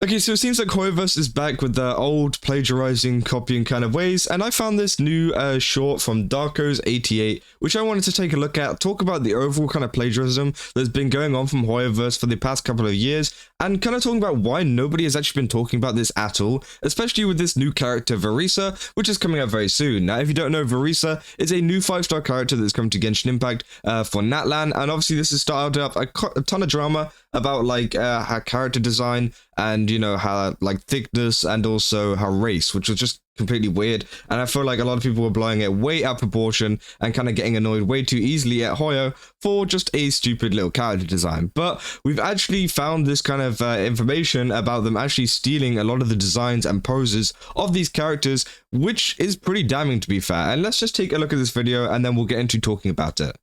Okay, so it seems like Hoyoverse is back with their old plagiarizing, copying kind of ways, and I found this new short from Darkos88, which I wanted to take a look at, talk about the overall kind of plagiarism that's been going on from Hoyoverse for the past couple of years, and kind of talking about why nobody has actually been talking about this at all, especially with this new character Varesa, which is coming out very soon. Now, if you don't know, Varesa is a new 5-star character that's coming to Genshin Impact for Natlan, and obviously this has started up a ton of drama about like her character design and, you know, her like thickness and also her race, which was just completely weird. And I feel like a lot of people were blowing it way out of proportion and kind of getting annoyed way too easily at Hoyo for just a stupid little character design. But we've actually found this kind of information about them actually stealing a lot of the designs and poses of these characters, which is pretty damning, to be fair. And let's just take a look at this video and then we'll get into talking about it.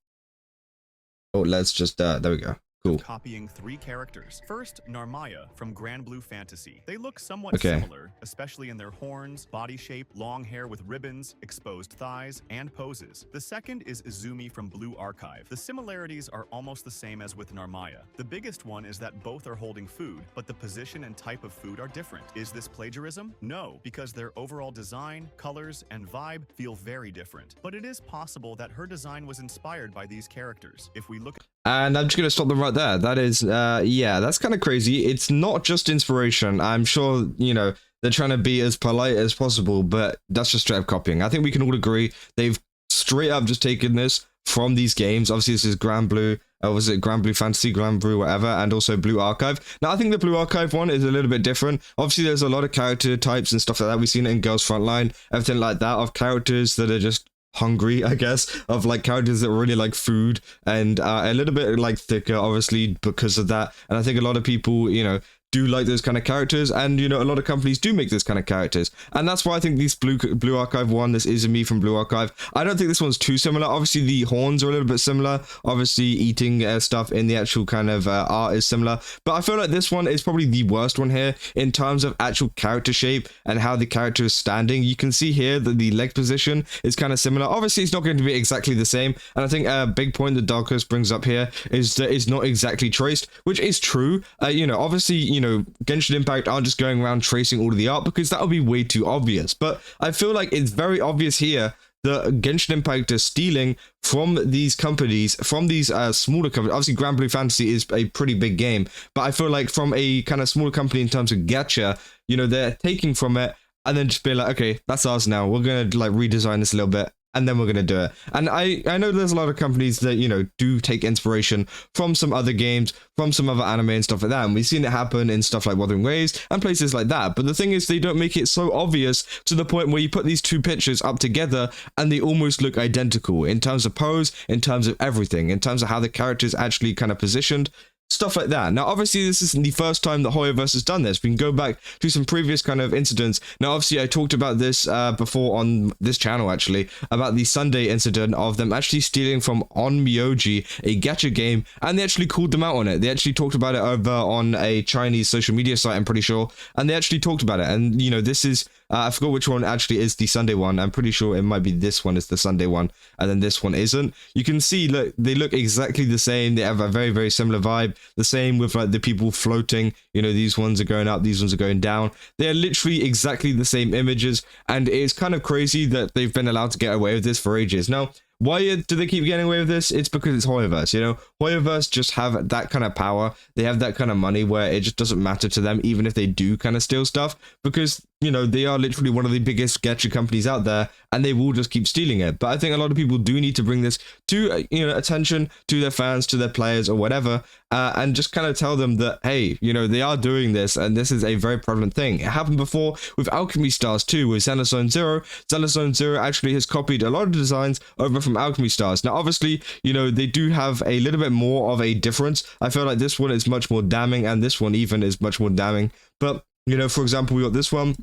Oh, let's just there we go. Cool. Copying 3 characters. First, Narmaya from Grand Blue Fantasy. They look somewhat similar, especially in their horns, body shape, long hair with ribbons, exposed thighs, and poses. The second is Izumi from Blue Archive. The similarities are almost the same as with Narmaya. The biggest one is that both are holding food, but the position and type of food are different. Is this plagiarism? No, because their overall design, colors, and vibe feel very different. But it is possible that her design was inspired by these characters. If we look And I'm just going to stop them right there. That is, yeah, that's kind of crazy. It's not just inspiration. I'm sure, you know, they're trying to be as polite as possible, but that's just straight up copying. I think we can all agree they've straight up just taken this from these games. Obviously, this is Grand Blue, was it Grand Blue Fantasy, Grand Blue, whatever, and also Blue Archive. Now, I think the Blue Archive one is a little bit different. Obviously, there's a lot of character types and stuff like that. We've seen it in Girls Frontline, everything like that, of characters that are just hungry, I guess, of like characters that really like food and a little bit like thicker, obviously, because of that. And I think a lot of people, you know, do like those kind of characters, and you know, a lot of companies do make this kind of characters, and that's why I think this Blue Archive one, this Izumi from Blue Archive, I don't think this one's too similar. Obviously the horns are a little bit similar, obviously eating stuff in the actual kind of art is similar, but I feel like this one is probably the worst one here in terms of actual character shape and how the character is standing. You can see here that the leg position is kind of similar. Obviously it's not going to be exactly the same, and I think a big point that Darkos brings up here is that it's not exactly traced, which is true. You know, obviously, you know, Genshin Impact aren't just going around tracing all of the art because that would be way too obvious. But I feel like it's very obvious here that Genshin Impact is stealing from these companies, from these smaller companies. Obviously, Grand Blue Fantasy is a pretty big game, but I feel like from a kind of smaller company in terms of gacha, you know, they're taking from it and then just being like, okay, that's ours now. We're going to like redesign this a little bit, and then we're going to do it. And I know there's a lot of companies that, you know, do take inspiration from some other games, from some other anime and stuff like that. And we've seen it happen in stuff like Wuthering Waves and places like that. But the thing is, they don't make it so obvious to the point where you put these two pictures up together and they almost look identical in terms of pose, in terms of everything, in terms of how the character is actually kind of positioned. Stuff like that. Now, obviously, this isn't the first time that Hoyoverse has done this. We can go back to some previous kind of incidents. Now, obviously, I talked about this before on this channel, actually, about the Sunday incident of them actually stealing from Onmyoji, a gacha game, and they actually called them out on it. They actually talked about it over on a Chinese social media site, I'm pretty sure, and they actually talked about it. And, you know, this is, I forgot which one actually is the Sunday one. I'm pretty sure it might be this one is the Sunday one, and then this one isn't. You can see, look, they look exactly the same. They have a very, very similar vibe. The same with like the people floating, you know, these ones are going up, these ones are going down. They're literally exactly the same images, and it's kind of crazy that they've been allowed to get away with this for ages. Now, why do they keep getting away with this? It's because it's Hoyoverse, you know? Hoyoverse just have that kind of power. They have that kind of money where it just doesn't matter to them, even if they do kind of steal stuff, because, you know, they are literally one of the biggest gacha companies out there, and they will just keep stealing it. But I think a lot of people do need to bring this to, you know, attention to their fans, to their players, or whatever, and just kind of tell them that, hey, you know, they are doing this, and this is a very prevalent thing. It happened before with Alchemy Stars too, with Xenozone Zero. Xenozone Zero actually has copied a lot of designs over from Alchemy Stars. Now, obviously, you know, they do have a little bit more of a difference. I feel like this one is much more damning, and this one even is much more damning. But, you know, for example, we got this one,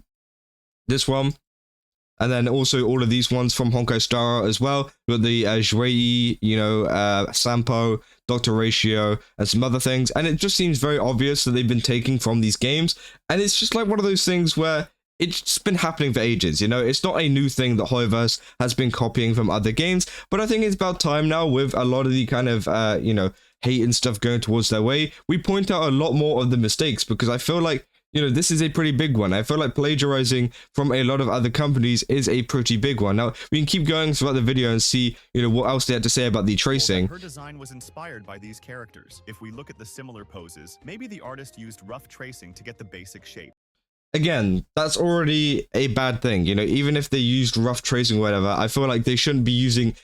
and then also all of these ones from Honkai Star as well. We got the Zhuei, you know, Sampo, Dr. Ratio, and some other things. And it just seems very obvious that they've been taking from these games. And it's just like one of those things where it's been happening for ages, you know? It's not a new thing that Hoyoverse has been copying from other games, but I think it's about time now, with a lot of the kind of, you know, hate and stuff going towards their way, we point out a lot more of the mistakes, because I feel like you know, this is a pretty big one. I feel like plagiarizing from a lot of other companies is a pretty big one. Now, we can keep going throughout the video and see, you know, what else they had to say about the tracing. Her design was inspired by these characters. If we look at the similar poses, maybe the artist used rough tracing to get the basic shape. Again, that's already a bad thing. You know, even if they used rough tracing or whatever, I feel like they shouldn't be using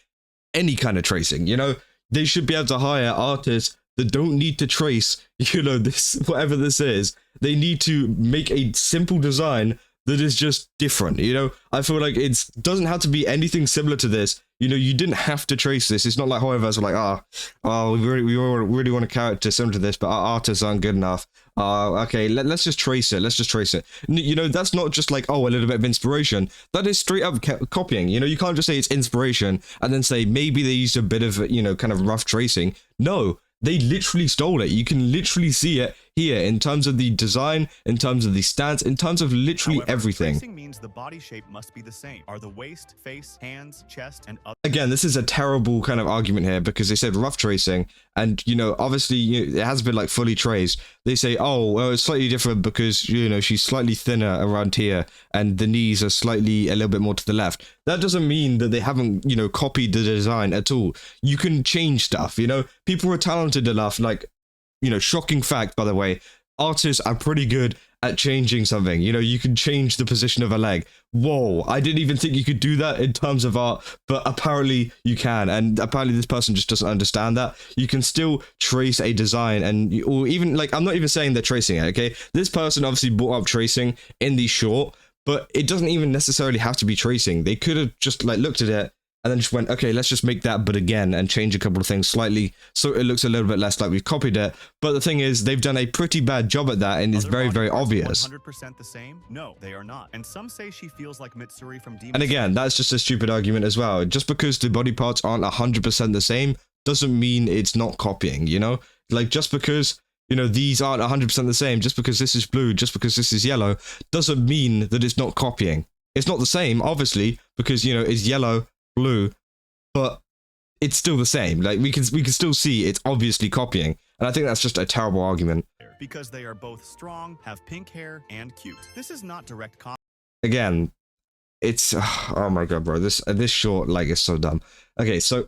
any kind of tracing. You know, they should be able to hire artists that don't need to trace, you know, this, whatever this is. They need to make a simple design that is just different. You know, I feel like it doesn't have to be anything similar to this. You know, you didn't have to trace this. It's not like Hoyoverse were like, we really want a character similar to this, but our artists aren't good enough. Okay, let's just trace it. Let's just trace it. You know, that's not just like, oh, a little bit of inspiration. That is straight up copying. You know, you can't just say it's inspiration and then say maybe they used a bit of, you know, kind of rough tracing. No, they literally stole it. You can literally see it here in terms of the design, in terms of the stance, in terms of literally everything. Tracing means the body shape must be the same. Are the waist, face, hands, chest, and other... Again, this is a terrible kind of argument here because they said rough tracing, and, you know, obviously it has been like fully traced. They say, oh, well, it's slightly different because, you know, she's slightly thinner around here and the knees are slightly a little bit more to the left. That doesn't mean that they haven't, you know, copied the design at all. You can change stuff, you know. People are talented enough, like, you know, shocking fact, by the way, artists are pretty good at changing something. You know, you can change the position of a leg. Whoa, I didn't even think you could do that in terms of art, but apparently you can. And apparently this person just doesn't understand that. You can still trace a design and, or even like, I'm not even saying they're tracing it, okay? This person obviously brought up tracing in the short, but it doesn't even necessarily have to be tracing. They could have just like looked at it and then just went, okay, let's just make that, but again, and change a couple of things slightly so it looks a little bit less like we've copied it. But the thing is, they've done a pretty bad job at that, and it's very, very obvious. 100% the same? No, they are not. And some say she feels like Mitsuri from Demon. And again, that's just a stupid argument as well. Just because the body parts aren't 100% the same doesn't mean it's not copying, you know? Like, just because, you know, these aren't 100% the same, just because this is blue, just because this is yellow, doesn't mean that it's not copying. It's not the same, obviously, because, you know, it's yellow, blue, but it's still the same. Like, we can still see it's obviously copying, and I think that's just a terrible argument. Because they are both strong, have pink hair, and cute. This is not direct copy. Again, it's oh my god, bro, this short like is so dumb. Okay, so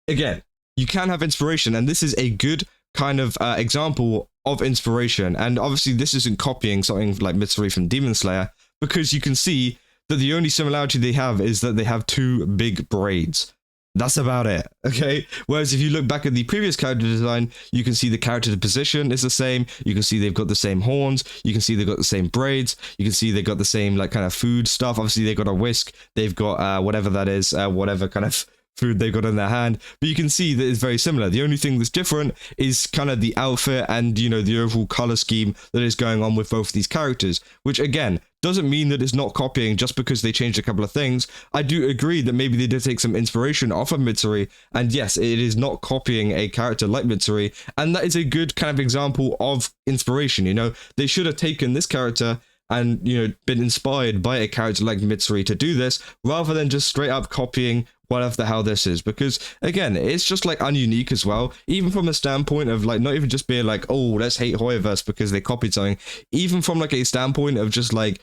again, you can have inspiration, and this is a good kind of example of inspiration. And obviously, this isn't copying something like Mitsuri from Demon Slayer, because you can see that the only similarity they have is that they have two big braids. That's about it, okay? Whereas if you look back at the previous character design, you can see the character position is the same. You can see they've got the same horns. You can see they've got the same braids. You can see they've got the same like kind of food stuff. Obviously, they've got a whisk. They've got whatever that is, whatever kind of food they've got in their hand. But you can see that it's very similar. The only thing that's different is kind of the outfit and, you know, the overall color scheme that is going on with both of these characters, which again, doesn't mean that it's not copying just because they changed a couple of things. I do agree that maybe they did take some inspiration off of Mitsuri, and yes, it is not copying a character like Mitsuri, and that is a good kind of example of inspiration, you know? They should have taken this character and, you know, been inspired by a character like Mitsuri to do this, rather than just straight up copying whatever the hell this is, because again, it's just like ununique as well, even from a standpoint of like not even just being like, oh, let's hate Hoyoverse because they copied something, even from like a standpoint of just like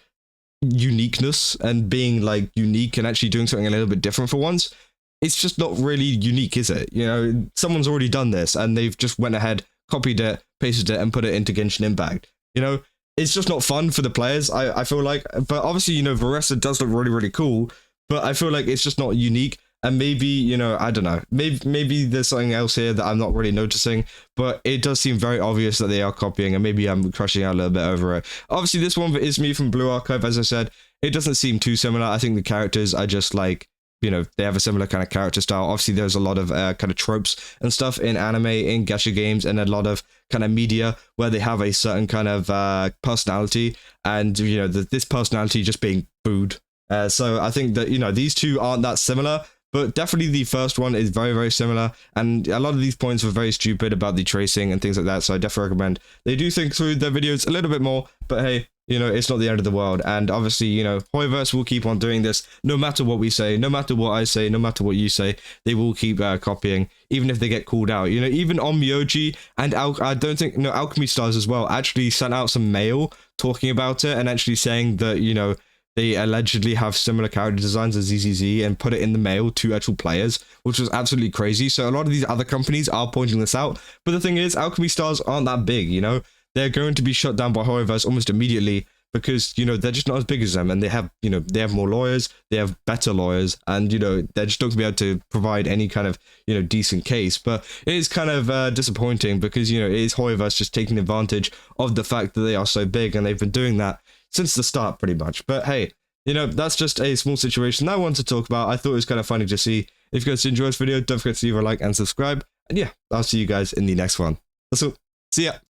uniqueness and being like unique and actually doing something a little bit different for once. It's just not really unique, is it? You know, someone's already done this and they've just went ahead, copied it, pasted it, and put it into Genshin Impact. You know, it's just not fun for the players, I feel like. But obviously, you know, Varesa does look really, really cool, but I feel like it's just not unique. And maybe, you know, I don't know, maybe there's something else here that I'm not really noticing, but it does seem very obvious that they are copying, and maybe I'm crushing out a little bit over it. Obviously, this one is me from Blue Archive, as I said. It doesn't seem too similar. I think the characters are just like, you know, they have a similar kind of character style. Obviously, there's a lot of kind of tropes and stuff in anime, in gacha games, and a lot of kind of media where they have a certain kind of personality, and, you know, this personality just being booed. So I think that, you know, these two aren't that similar, but definitely the first one is very, very similar, and a lot of these points were very stupid about the tracing and things like that, so I definitely recommend they do think through their videos a little bit more, but hey, you know, it's not the end of the world, and obviously, you know, Hoyoverse will keep on doing this, no matter what we say, no matter what I say, no matter what you say, they will keep copying, even if they get called out. You know, even on Myoji, and I don't think, no, Alchemy Stars as well, actually sent out some mail talking about it and actually saying that, you know, they allegedly have similar character designs as ZZZ and put it in the mail to actual players, which was absolutely crazy. So a lot of these other companies are pointing this out. But the thing is, Alchemy Stars aren't that big, you know? They're going to be shut down by Hoyoverse almost immediately because, you know, they're just not as big as them, and they have, you know, they have more lawyers, they have better lawyers, and, you know, they're just not going to be able to provide any kind of, you know, decent case. But it is kind of disappointing because, you know, it is Hoyoverse just taking advantage of the fact that they are so big, and they've been doing that since the start, pretty much. But hey, you know, that's just a small situation that I wanted to talk about. I thought it was kind of funny to see. If you guys enjoyed this video, don't forget to leave a like and subscribe. And yeah, I'll see you guys in the next one. That's all. See ya.